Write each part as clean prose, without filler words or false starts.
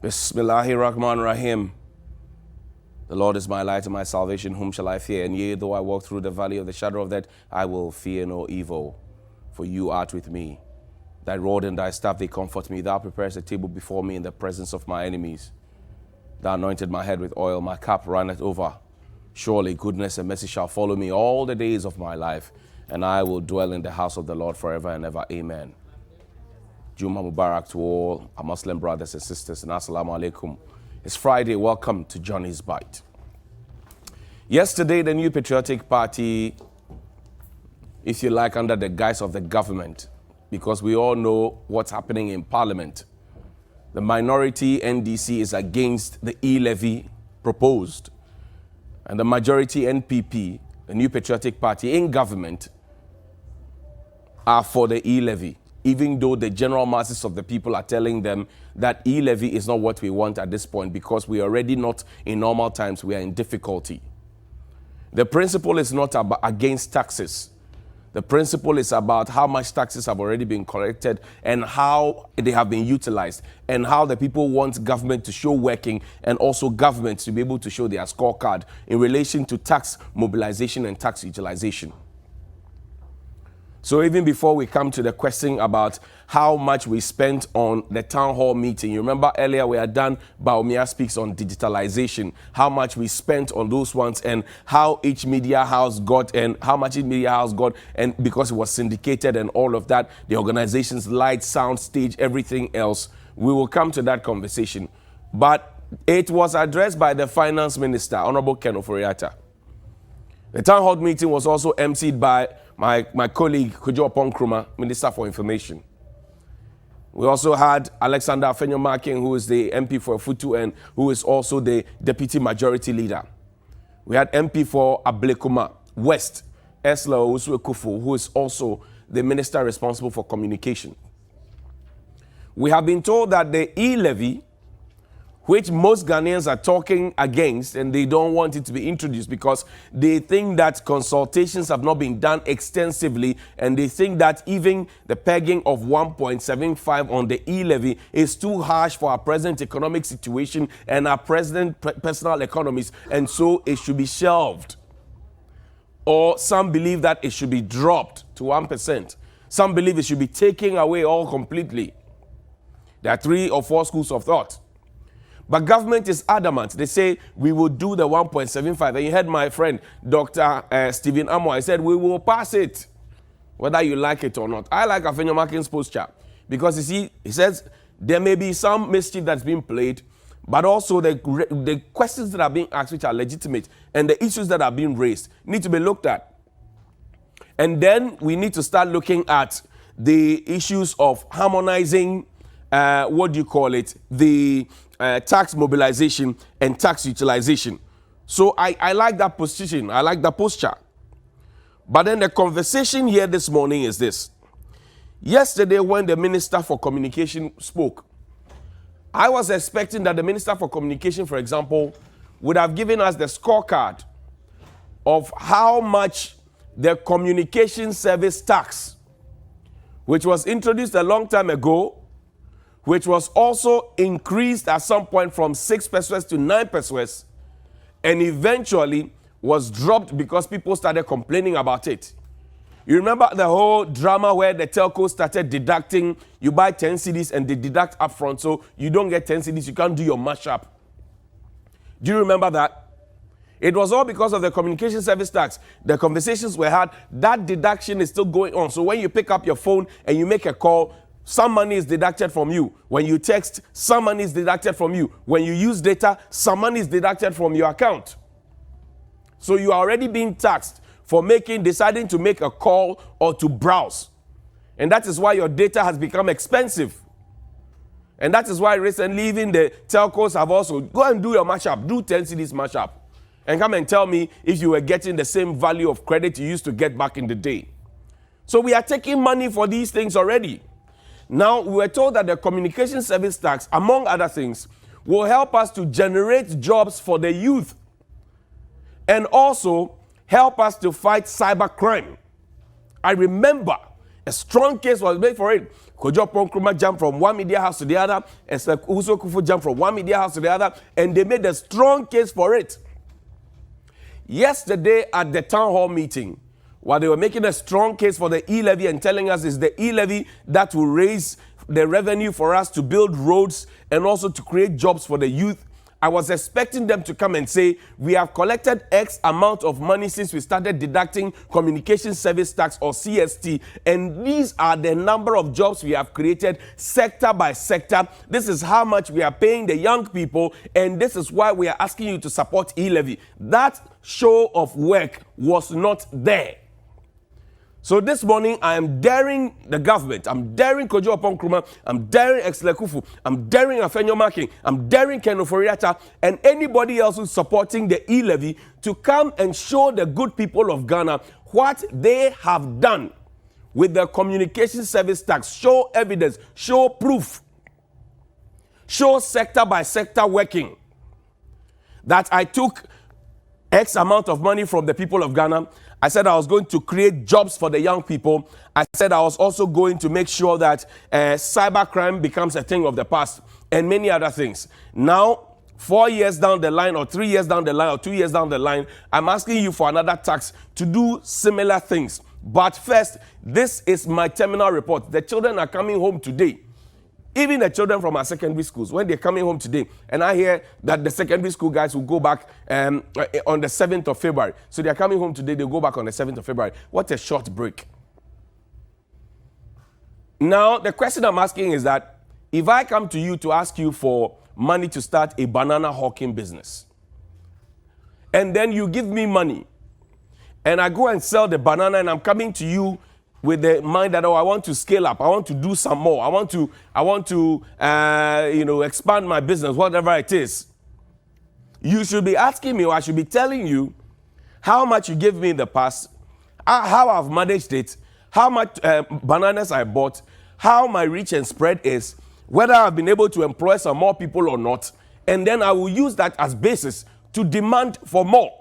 Bismillahirrahmanirrahim. The Lord is my light and my salvation, whom shall I fear? And yea, though I walk through the valley of the shadow of death, I will fear no evil, for you art with me. Thy rod and thy staff, they comfort me. Thou preparest a table before me in the presence of my enemies. Thou anointed my head with oil, my cup runneth over. Surely goodness and mercy shall follow me all the days of my life, and I will dwell in the house of the Lord forever and ever. Amen. Juma Mubarak to all our Muslim brothers and sisters, and Assalamu alaikum. It's Friday. Welcome to Johnny's Bite. Yesterday, the New Patriotic Party, if you like, under the guise of the government, because we all know what's happening in Parliament. The minority NDC is against the E-Levy proposed, and the majority NPP, the New Patriotic Party in government, are for the E-Levy, even though the general masses of the people are telling them that E-Levy is not what we want at this point because we are already not in normal times, we are in difficulty. The principle is not against taxes. The principle is about how much taxes have already been collected and how they have been utilized and how the people want government to show working and also government to be able to show their scorecard in relation to tax mobilization and tax utilization. So even before we come to the question about how much we spent on the town hall meeting, you remember earlier we had done Baumia Speaks on digitalization, how much we spent on those ones and how each media house got and how much each media house got, and because it was syndicated and all of that, the organization's light, sound, stage, everything else. We will come to that conversation. But it was addressed by the finance minister, Honorable Ken Oforiatta. The town hall meeting was also emceed by my colleague, Kojo Ponkruma, Minister for Information. We also had Alexander Afenyo-Markin, who is the MP for Futu and who is also the Deputy Majority Leader. We had MP for Ablekuma West, Esla Owusu-Ekufo, who is also the Minister responsible for communication. We have been told that the E-Levy, which most Ghanaians are talking against, and they don't want it to be introduced because they think that consultations have not been done extensively, and they think that even the pegging of 1.75 on the E-Levy is too harsh for our present economic situation and our present personal economies, and so it should be shelved. Or some believe that it should be dropped to 1%. Some believe it should be taken away all completely. There are 3 or 4 schools of thought. But government is adamant. They say, we will do the 1.75. And you heard my friend, Dr. Stephen Amo. I said, we will pass it, whether you like it or not. I like Afenyo-Markin's posture because, you see, he says there may be some mischief that's being played, but also the questions that are being asked, which are legitimate, and the issues that are being raised need to be looked at. And then we need to start looking at the issues of harmonizing, the tax mobilization and tax utilization. So I like that position. I like that posture. But then the conversation here this morning is this. Yesterday when the Minister for Communication spoke, I was expecting that the Minister for Communication, for example, would have given us the scorecard of how much the communication service tax, which was introduced a long time ago, which was also increased at some point from 6 pesos to 9 pesos, and eventually was dropped because people started complaining about it. You remember the whole drama where the telco started deducting, you buy 10 CDs and they deduct upfront, so you don't get 10 CDs, you can't do your mashup. Do you remember that? It was all because of the communication service tax. The conversations were had, that deduction is still going on. So when you pick up your phone and you make a call, some money is deducted from you. When you text, some money is deducted from you. When you use data, some money is deducted from your account. So you are already being taxed for deciding to make a call or to browse. And that is why your data has become expensive. And that is why recently even the telcos have also, go and do your mashup, do 10 CDs mashup. And come and tell me if you were getting the same value of credit you used to get back in the day. So we are taking money for these things already. Now, we were told that the communication service tax, among other things, will help us to generate jobs for the youth and also help us to fight cybercrime. I remember A strong case was made for it. Kojo Nkrumah jumped from one media house to the other, and Uso Kufu jumped from one media house to the other, and they made a strong case for it. Yesterday at the town hall meeting, while they were making a strong case for the E-Levy and telling us it's the E-Levy that will raise the revenue for us to build roads and also to create jobs for the youth, I was expecting them to come and say, we have collected X amount of money since we started deducting communication service tax or CST, and these are the number of jobs we have created sector by sector. This is how much we are paying the young people, and this is why we are asking you to support E-Levy. That show of work was not there. So this morning, I am daring the government, I'm daring Kojo Nkrumah, I'm daring Exlekufu, I'm daring Afenyo Makin, I'm daring Ken Ofori-Atta, and anybody else who's supporting the E-Levy to come and show the good people of Ghana what they have done with the communication service tax. Show evidence, show proof, show sector by sector working. That I took X amount of money from the people of Ghana. I said I was going to create jobs for the young people. I said I was also going to make sure that cybercrime becomes a thing of the past and many other things. Now, 4 years down the line or 3 years down the line or 2 years down the line, I'm asking you for another tax to do similar things. But first, this is my terminal report. The children are coming home today. Even the children from our secondary schools, when they're coming home today, and I hear that the secondary school guys will go back on the 7th of February. So they're coming home today, they'll go back on the 7th of February. What a short break. Now, the question I'm asking is that if I come to you to ask you for money to start a banana hawking business, and then you give me money, and I go and sell the banana, and I'm coming to you with the mind that, oh, I want to scale up, I want to do some more, I want to expand my business, whatever it is. You should be asking me, or I should be telling you how much you gave me in the past, how I've managed it, how much bananas I bought, how my reach and spread is, whether I've been able to employ some more people or not, and then I will use that as basis to demand for more.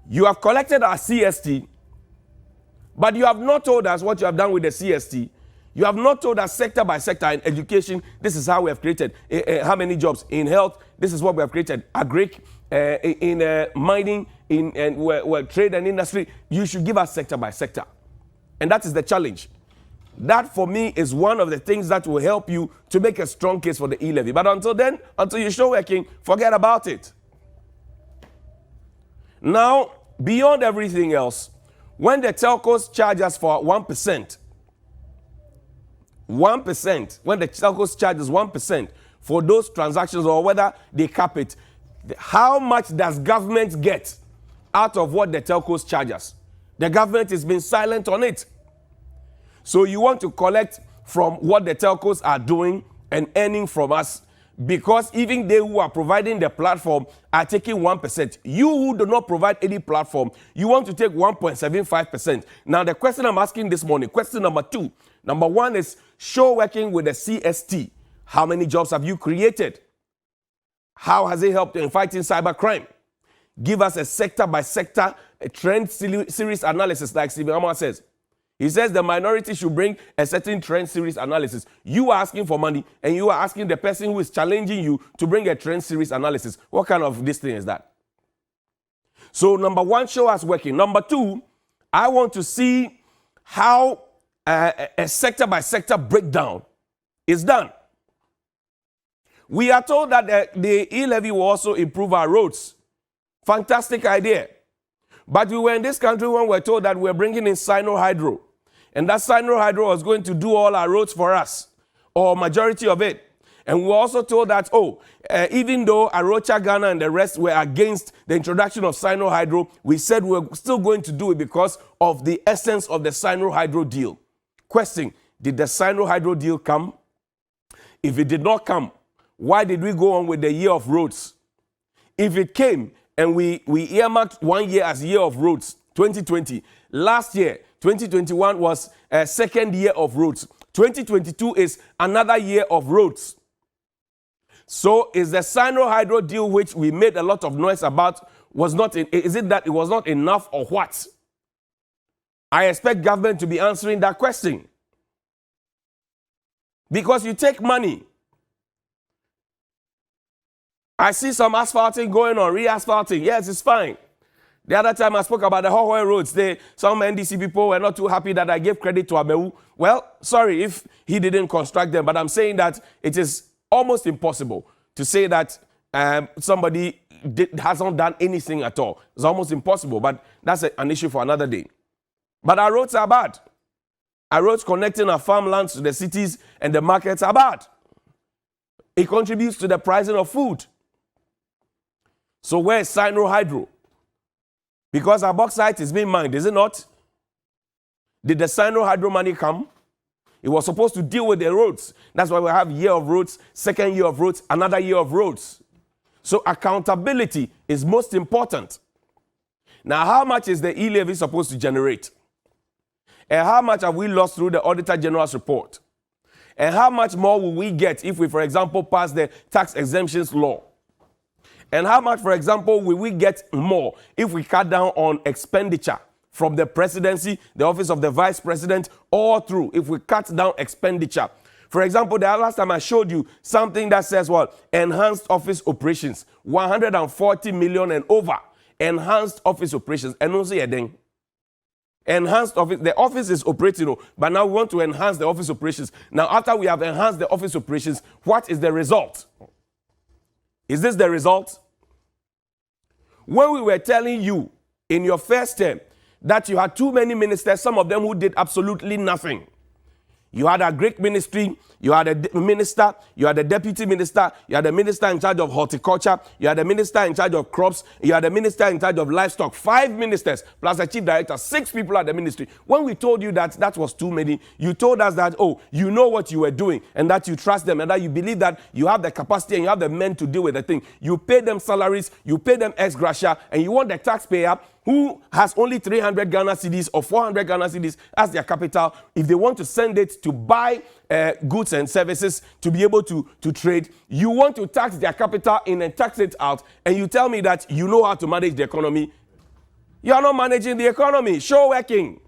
You have collected our CST, but you have not told us what you have done with the CST. You have not told us sector by sector in education, this is how we have created. How many jobs? In health, this is what we have created. Agric, in mining, in trade and industry. You should give us sector by sector. And that is the challenge. That, for me, is one of the things that will help you to make a strong case for the E-Levy. But until then, until you show working, forget about it. Now, beyond everything else, when the telcos charge us for 1%, when the telcos charge us 1% for those transactions, or whether they cap it, how much does government get out of what the telcos charge us? The government has been silent on it. So you want to collect from what the telcos are doing and earning from us, because even they who are providing the platform are taking 1%. You who do not provide any platform, you want to take 1.75%. Now, the question I'm asking this morning, question number 2. Number 1 is, show working with the CST. How many jobs have you created? How has it helped in fighting cybercrime? Give us a sector by sector, a trend series analysis, like Stephen Amar says. He says the minority should bring a certain trend series analysis. You are asking for money, and you are asking the person who is challenging you to bring a trend series analysis. What kind of this thing is that? So number 1, show us working. Number 2, I want to see how a sector by sector breakdown is done. We are told that the E-Levy will also improve our roads. Fantastic idea. But we were in this country when we were told that we were bringing in Sino-Hydro. And that Sino-Hydro was going to do all our roads for us, or majority of it. And we were also told that, even though Arocha, Ghana, and the rest were against the introduction of Sino-Hydro, we said we were still going to do it because of the essence of the Sino-Hydro deal. Question, did the Sino-Hydro deal come? If it did not come, why did we go on with the year of roads? If it came, and we earmarked 1 year as year of roads, 2020. Last year, 2021 was a second year of roads. 2022 is another year of roads. So is the Sino-Hydro deal, which we made a lot of noise about, is it that it was not enough, or what? I expect government to be answering that question. Because you take money. I see some asphalting going on, re-asphalting. Yes, it's fine. The other time I spoke about the Hohoe roads, some NDC people were not too happy that I gave credit to Amewu. Well, sorry if he didn't construct them, but I'm saying that it is almost impossible to say that somebody hasn't done anything at all. It's almost impossible, but that's an issue for another day. But our roads are bad. Our roads connecting our farmlands to the cities and the markets are bad. It contributes to the pricing of food. So where is Sino Hydro? Because our bauxite is being mined, is it not? Did the Sino Hydro money come? It was supposed to deal with the roads. That's why we have year of roads, second year of roads, another year of roads. So accountability is most important. Now, how much is the E-Levy supposed to generate? And how much have we lost through the Auditor General's report? And how much more will we get if we, for example, pass the tax exemptions law? And how much, for example, will we get more if we cut down on expenditure from the presidency, the office of the vice president, all through, if we cut down expenditure? For example, the last time I showed you something that says, well, enhanced office operations, 140 million and over. Enhanced office operations. And also, enhanced office, the office is operating, but now we want to enhance the office operations. Now, after we have enhanced the office operations, what is the result? Is this the result? When we were telling you in your first term that you had too many ministers, some of them who did absolutely nothing. You had a Greek ministry, you had a minister, you had a deputy minister, you had a minister in charge of horticulture, you had a minister in charge of crops, you had a minister in charge of livestock, 5 ministers plus a chief director, 6 people at the ministry. When we told you that that was too many, you told us that, oh, you know what you were doing and that you trust them and that you believe that you have the capacity and you have the men to deal with the thing. You pay them salaries, you pay them ex gratia, and you want the taxpayer who has only 300 Ghana cedis or 400 Ghana cedis as their capital, if they want to send it to buy goods and services to be able to trade, you want to tax their capital in and tax it out, and you tell me that you know how to manage the economy. You are not managing the economy. Show working.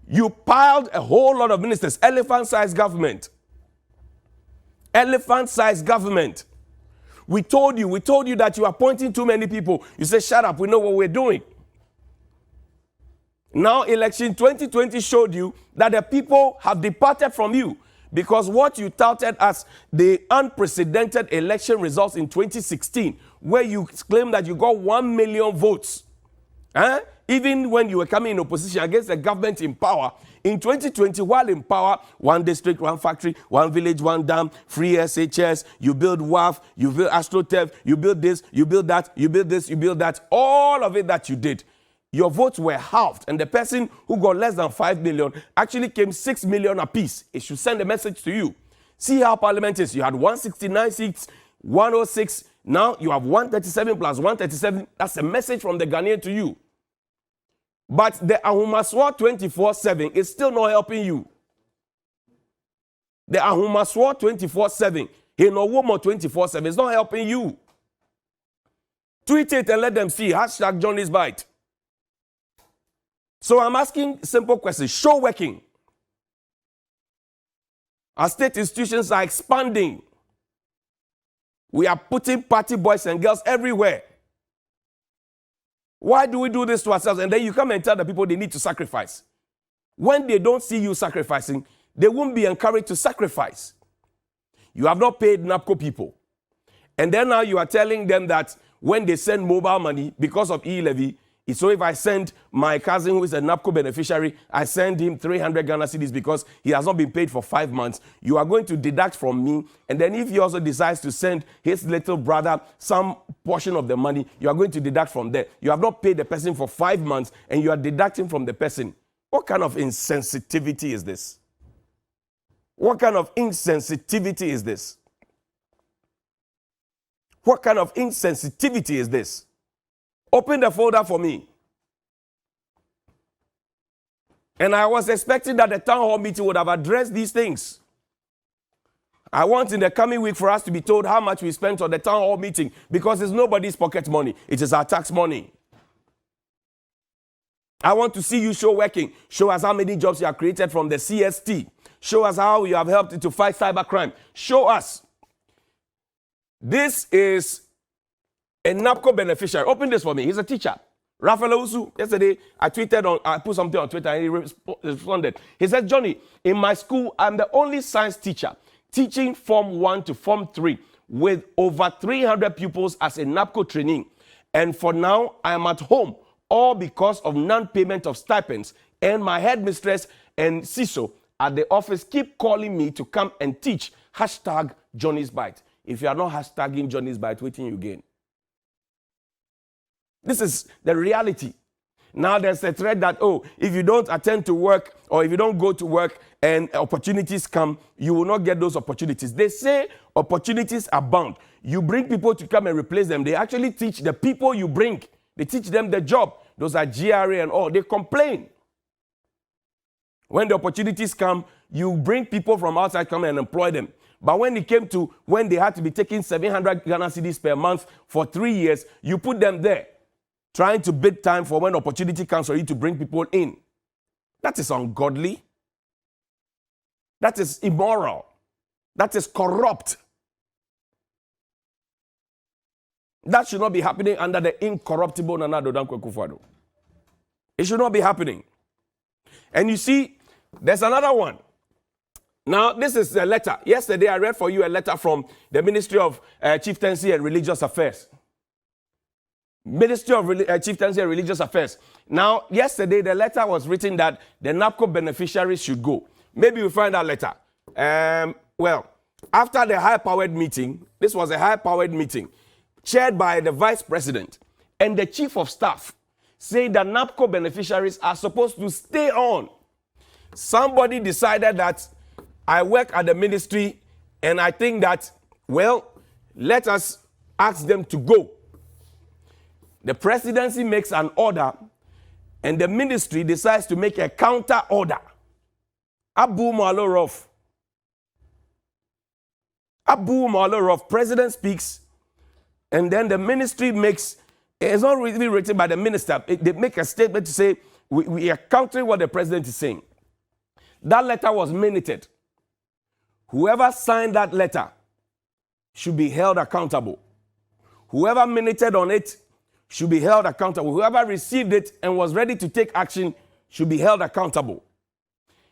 You piled a whole lot of ministers, elephant-sized government. Elephant-sized government. We told you that you are appointing too many people. You say, shut up, we know what we're doing. Now, election 2020 showed you that the people have departed from you because what you touted as the unprecedented election results in 2016, where you claimed that you got 1 million votes, even when you were coming in opposition against the government in power. In 2020, while in power, 1 district, 1 factory, 1 village, 1 dam, free SHS, you build WAF, you build AstroTurf, you build this, you build that, you build this, you build that, all of it that you did. Your votes were halved, and the person who got less than 5 million actually came 6 million apiece. It should send a message to you. See how parliament is. You had 169 seats, 106. Now you have 137 plus 137. That's a message from the Ghanaian to you. But the Ahumaswa 24/7 is still not helping you. The Ahumaswa 24/7, Hinowomo 24/7 is not helping you. Tweet it and let them see. Hashtag Johnny's Bite. So I'm asking simple questions. Show working. Our state institutions are expanding. We are putting party boys and girls everywhere. Why do we do this to ourselves? And then you come and tell the people they need to sacrifice. When they don't see you sacrificing, they won't be encouraged to sacrifice. You have not paid NAPCO people. And then now you are telling them that when they send mobile money because of E-Levy, so if I send my cousin who is a NAPCO beneficiary, I send him 300 Ghana cedis because he has not been paid for 5 months, you are going to deduct from me. And then if he also decides to send his little brother some portion of the money, you are going to deduct from there. You have not paid the person for 5 months and you are deducting from the person. What kind of insensitivity is this? What kind of insensitivity is this? What kind of insensitivity is this? Open the folder for me. And I was expecting that the town hall meeting would have addressed these things. I want in the coming week for us to be told how much we spent on the town hall meeting because it's nobody's pocket money. It is our tax money. I want to see you show working. Show us how many jobs you have created from the CST. Show us how you have helped to fight cybercrime. Show us. This is a NAPCO beneficiary. Open this for me. He's a teacher. Rafael Usu, yesterday, I put something on Twitter and he responded. He said, Johnny, in my school, I'm the only science teacher teaching Form 1 to Form 3 with over 300 pupils as a NAPCO trainee. And for now, I am at home, all because of non-payment of stipends. And my headmistress and CISO at the office keep calling me to come and teach. Hashtag Johnny's Bite. If you are not hashtagging Johnny's Bite, waiting you gain. This is the reality. Now there's a threat that, oh, if you don't attend to work or if you don't go to work and opportunities come, you will not get those opportunities. They say opportunities abound. You bring people to come and replace them. They actually teach the people you bring. They teach them the job. Those are GRA and all. They complain. When the opportunities come, you bring people from outside, come and employ them. But when it came to when they had to be taking 700 Ghana cedis per month for 3 years, you put them there, trying to bid time for when opportunity comes for you to bring people in. That is ungodly. That is immoral. That is corrupt. That should not be happening under the incorruptible Nana Addo Dankwa Akufo-Addo. It should not be happening. And you see, there's another one. Now, this is a letter. Yesterday, I read for you a letter from the Ministry of Chieftaincy and Religious Affairs. Ministry of Chieftaincy and Religious Affairs. Now, yesterday, the letter was written that the NAPCO beneficiaries should go. Maybe you find that letter. Well, after the high-powered meeting, this was a high-powered meeting, chaired by the Vice President and the Chief of Staff, saying that NAPCO beneficiaries are supposed to stay on. Somebody decided that I work at the ministry and I think that, well, let us ask them to go. The presidency makes an order and the ministry decides to make a counter order. Abu Malorof. President speaks and then the ministry makes, it's not really written by the minister, they make a statement to say, we are countering what the president is saying. That letter was minuted. Whoever signed that letter should be held accountable. Whoever minuted on it should be held accountable. Whoever received it and was ready to take action should be held accountable.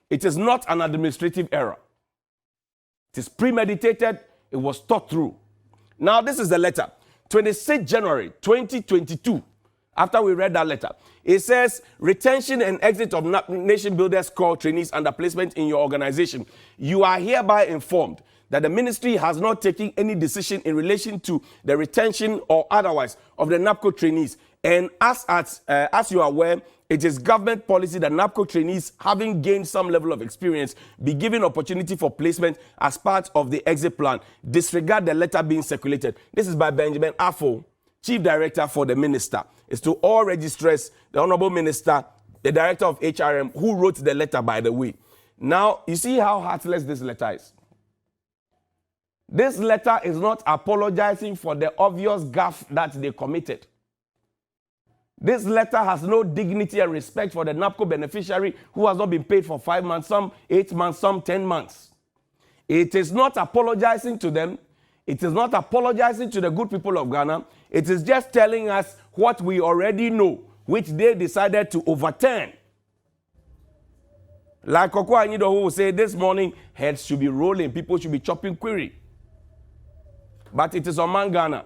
It is not an administrative error. It is premeditated. It was thought through. Now, this is the letter. 26 January 2022. After we read that letter, it says, retention and exit of Nation Builders Corps trainees under placement in your organization. You are hereby informed that the ministry has not taken any decision in relation to the retention or otherwise of the NAPCO trainees. And as you are aware, it is government policy that NAPCO trainees, having gained some level of experience, be given opportunity for placement as part of the exit plan. Disregard the letter being circulated. This is by Benjamin Afo, Chief Director for the Minister. It's to all registrars, the Honorable Minister, the Director of HRM, who wrote the letter, by the way. Now, you see how heartless this letter is. This letter is not apologizing for the obvious gaffe that they committed. This letter has no dignity and respect for the NAPCO beneficiary who has not been paid for 5 months, some 8 months, some 10 months. It is not apologizing to them. It is not apologizing to the good people of Ghana. It is just telling us what we already know, which they decided to overturn. Like Koko Anyido, who will say this morning, heads should be rolling, people should be chopping query. But it is on Ghana.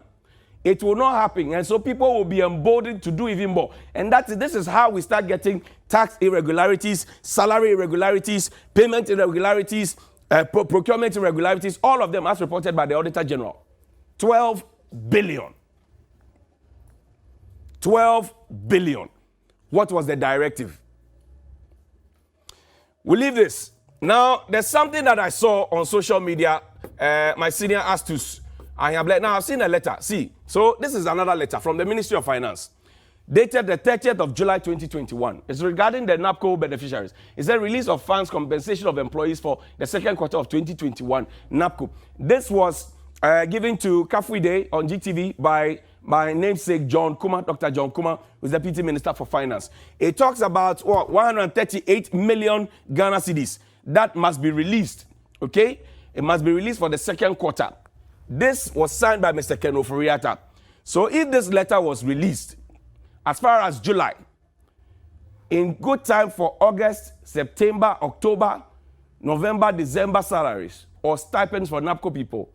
It will not happen, and so people will be emboldened to do even more. And this is how we start getting tax irregularities, salary irregularities, payment irregularities, procurement irregularities, all of them as reported by the Auditor General. 12 billion. 12 billion. What was the directive? We leave this. Now, there's something that I saw on social media. My senior Astus, I have now I've seen a letter. See, so this is another letter from the Ministry of Finance, dated the 30th of July 2021. It's regarding the NAPCO beneficiaries. It's a release of funds compensation of employees for the second quarter of 2021 NAPCO. This was given to Kafuide on GTV by my namesake John Kuma, Dr. John Kuma, who's Deputy Minister for Finance. It talks about 138 million Ghana cedis that must be released, okay? It must be released for the second quarter. This was signed by Mr. Ken Ofori-Atta. So if this letter was released, as far as July, in good time for August, September, October, November, December salaries or stipends for NAPCO people,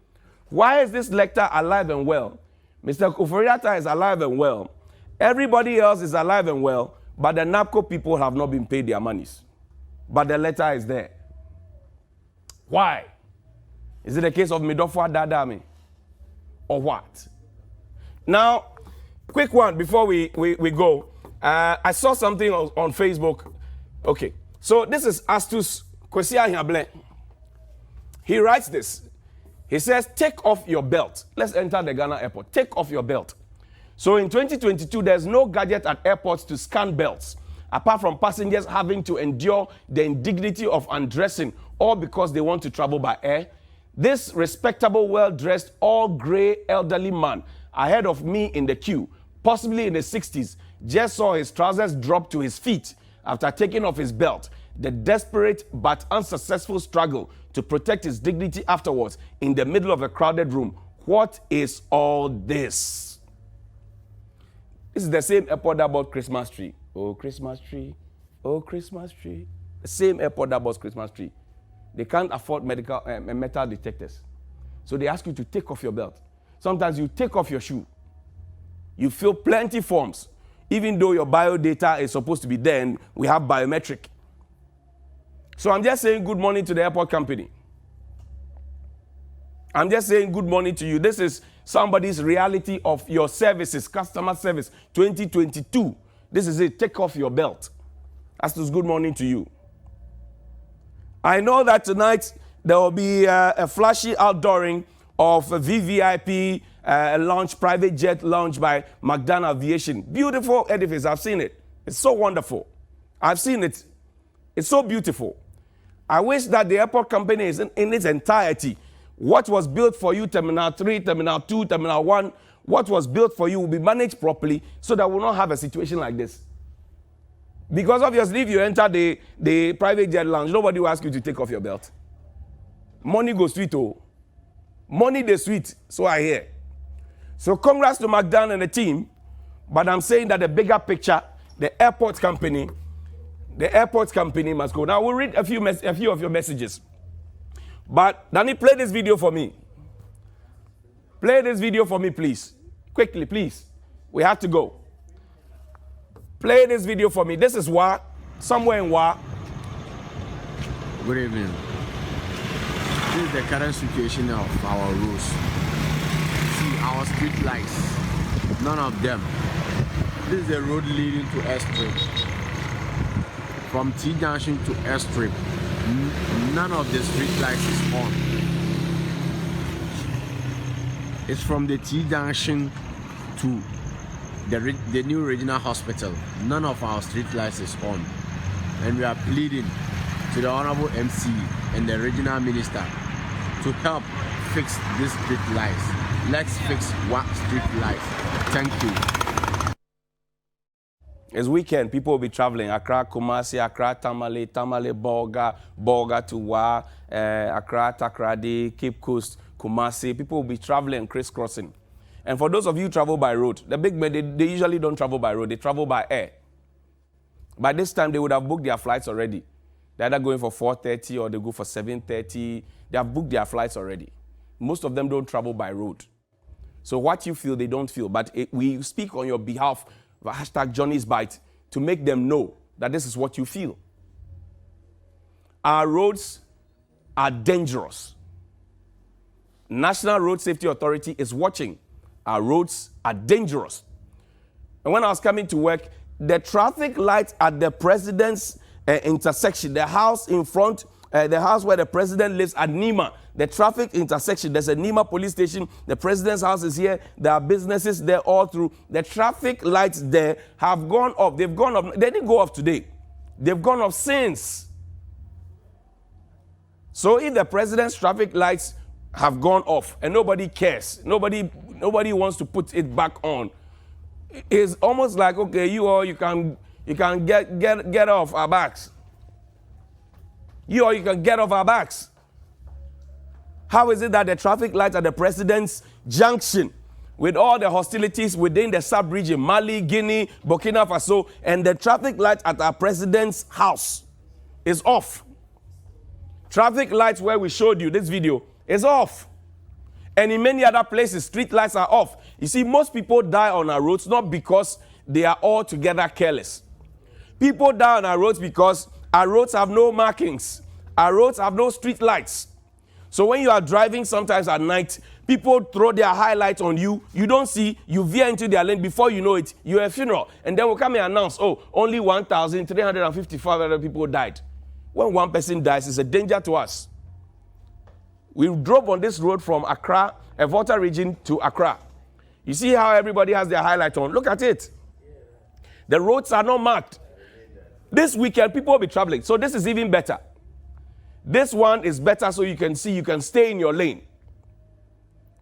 why is this letter alive and well? Mr. Ofori-Atta is alive and well. Everybody else is alive and well, but the NAPCO people have not been paid their monies. But the letter is there. Why? Is it a case of Midofwa Dadami? Or what? Now, quick one before we go. I saw something on Facebook. Okay. So this is Astus Kwesia Hiable. He writes this. He says, take off your belt. Let's enter the Ghana airport. Take off your belt. So in 2022, there's no gadget at airports to scan belts, apart from passengers having to endure the indignity of undressing, all because they want to travel by air. This respectable, well-dressed, all-gray elderly man ahead of me in the queue, possibly in the 60s, just saw his trousers drop to his feet after taking off his belt. The desperate but unsuccessful struggle to protect his dignity afterwards in the middle of a crowded room. What is all this? This is the same airport that bought Christmas tree. Oh, Christmas tree. Oh, Christmas tree. The same airport that bought Christmas tree. They can't afford metal detectors. So they ask you to take off your belt. Sometimes you take off your shoe. You fill plenty forms. Even though your bio data is supposed to be there and we have biometric. So I'm just saying good morning to the airport company. I'm just saying good morning to you. This is somebody's reality of your services, customer service 2022. This is it. Take off your belt. That's just good morning to you. I know that tonight there will be a flashy outdooring of a VVIP launch, private jet launch by McDonald Aviation. Beautiful edifice. I've seen it. It's so wonderful. I've seen it. It's so beautiful. I wish that the airport company is in its entirety. What was built for you, Terminal 3, Terminal 2, Terminal 1, what was built for you will be managed properly so that we'll not have a situation like this. Because obviously if you enter the private jet lounge, nobody will ask you to take off your belt. Money goes sweet, oh. Money the sweet, so I hear. So congrats to McDonald and the team, but I'm saying that the bigger picture, the airport company must go. Now we'll read a few of your messages. But Danny, play this video for me. Play this video for me, please. Quickly, please. We have to go. Play this video for me. This is Wa, somewhere in Wa. Good evening. This is the current situation of our roads. See, our street lights, none of them. This is the road leading to Airstrip. From T Junction to Airstrip, none of the street lights is on. It's from the T Junction to the new regional hospital. None of our street lights is on. And we are pleading to the Honorable MC and the regional minister to help fix these street lights. Let's fix one street light. Thank you. It's weekend. People will be traveling. Accra, Kumasi, Accra, Tamale, Bolga to Wa, Accra, Takrady, Cape Coast, Kumasi. People will be traveling, crisscrossing. And for those of you who travel by road, the big men, they usually don't travel by road. They travel by air. By this time, they would have booked their flights already. They're either going for 4:30 or they go for 7:30. They have booked their flights already. Most of them don't travel by road. So what you feel, they don't feel. But we speak on your behalf, hashtag Johnny's Bite, to make them know that this is what you feel. Our roads are dangerous. National Road Safety Authority is watching. Our roads are dangerous. And when I was coming to work, the traffic lights at the president's intersection, the house in front, the house where the president lives at Nima, the traffic intersection, there's a Nima police station, the president's house is here, there are businesses there all through. The traffic lights there have gone off. They've gone off. They didn't go off today. They've gone off since. So if the president's traffic lights have gone off and nobody cares, nobody nobody wants to put it back on. It's almost like, okay, you can get off our backs. You can get off our backs. How is it that the traffic lights at the president's junction, with all the hostilities within the sub-region, Mali, Guinea, Burkina Faso, and the traffic light at our president's house is off? Traffic lights where we showed you this video is off. And in many other places, street lights are off. You see, most people die on our roads not because they are altogether careless. People die on our roads because our roads have no markings. Our roads have no street lights. So when you are driving sometimes at night, people throw their highlights on you. You don't see, you veer into their lane. Before you know it, you're a funeral. And then we'll come and announce, oh, only 1,355 other people died. When one person dies, it's a danger to us. We drove on this road from Accra, Volta region to Accra. You see how everybody has their highlight on? Look at it. The roads are not marked. This weekend, people will be traveling. So this is even better. This one is better so you can see, you can stay in your lane.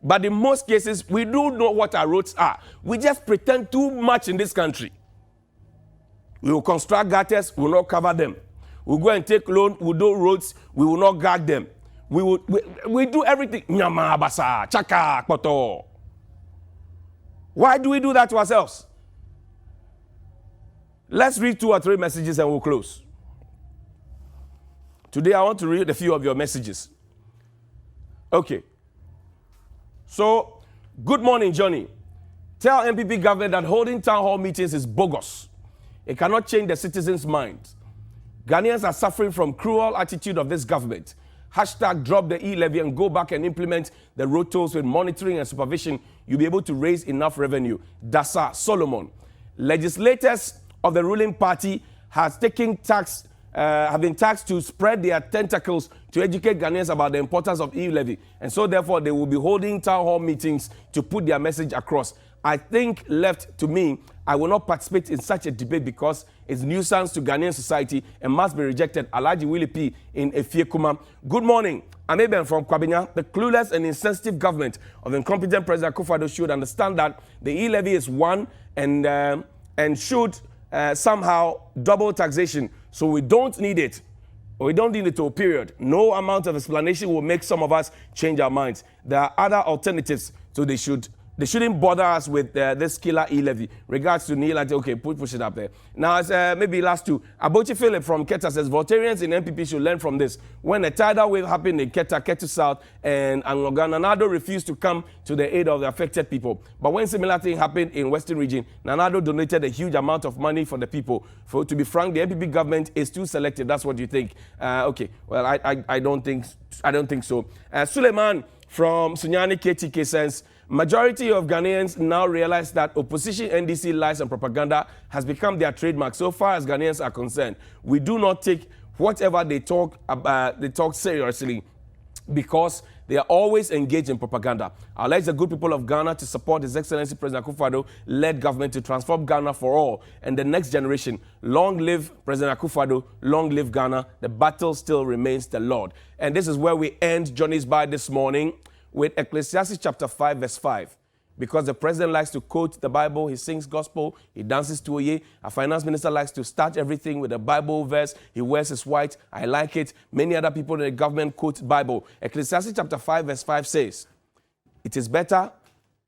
But in most cases, we do know what our roads are. We just pretend too much in this country. We will construct gutters, we will not cover them. We'll go and take loan, we'll do roads, we will not guard them. We do everything. Nyama, basa, chaka, koto. Why do we do that to ourselves? Let's read 2 or 3 messages and we'll close. Today I want to read a few of your messages. Okay. So, good morning, Johnny. Tell MPP government that holding town hall meetings is bogus. It cannot change the citizens' minds. Ghanaians are suffering from cruel attitude of this government. Hashtag drop the E-Levy and go back and implement the road tolls with monitoring and supervision. You'll be able to raise enough revenue. Dasa Solomon. Legislators of the ruling party have been tasked to spread their tentacles to educate Ghanaians about the importance of E-Levy. And so therefore they will be holding town hall meetings to put their message across. I think left to me, I will not participate in such a debate because it's nuisance to Ghanaian society and must be rejected. Alaji Willie P. in Efiekuma. Good morning. I'm Eben from Kwabena. The clueless and insensitive government of incompetent President Akufo-Addo should understand that the E-Levy is one and should somehow double taxation. So we don't need it. We don't need it to a period. No amount of explanation will make some of us change our minds. There are other alternatives, so they shouldn't bother us with this killer E-Levy. Regards to Neil, okay, push it up there. Now, maybe last 2. Abochi Philip from Keta says, Voltarians in MPP should learn from this. When a tidal wave happened in Keta, Ketu South, and Angoga, Nanado refused to come to the aid of the affected people. But when similar thing happened in Western region, Nanado donated a huge amount of money for the people. To be frank, the MPP government is too selective. That's what you think. Okay, well, I don't think so. Suleiman from Sunyani KTK says, majority of Ghanaians now realize that opposition NDC lies and propaganda has become their trademark. So far as Ghanaians are concerned, we do not take whatever they talk seriously because they are always engaged in propaganda. I urge the good people of Ghana to support His Excellency President Akufo-Addo-led government to transform Ghana for all and the next generation. Long live President Akufo-Addo, long live Ghana. The battle still remains the Lord. And this is where we end Johnny's Bite this morning with Ecclesiastes chapter 5, verse 5. Because the president likes to quote the Bible, he sings gospel, he dances to Oye. A finance minister likes to start everything with a Bible verse. He wears his white. I like it. Many other people in the government quote Bible. Ecclesiastes chapter 5, verse 5 says, it is better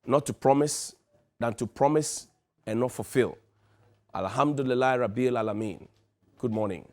not to promise than to promise and not fulfill. Alhamdulillah Rabbil Alameen. Good morning.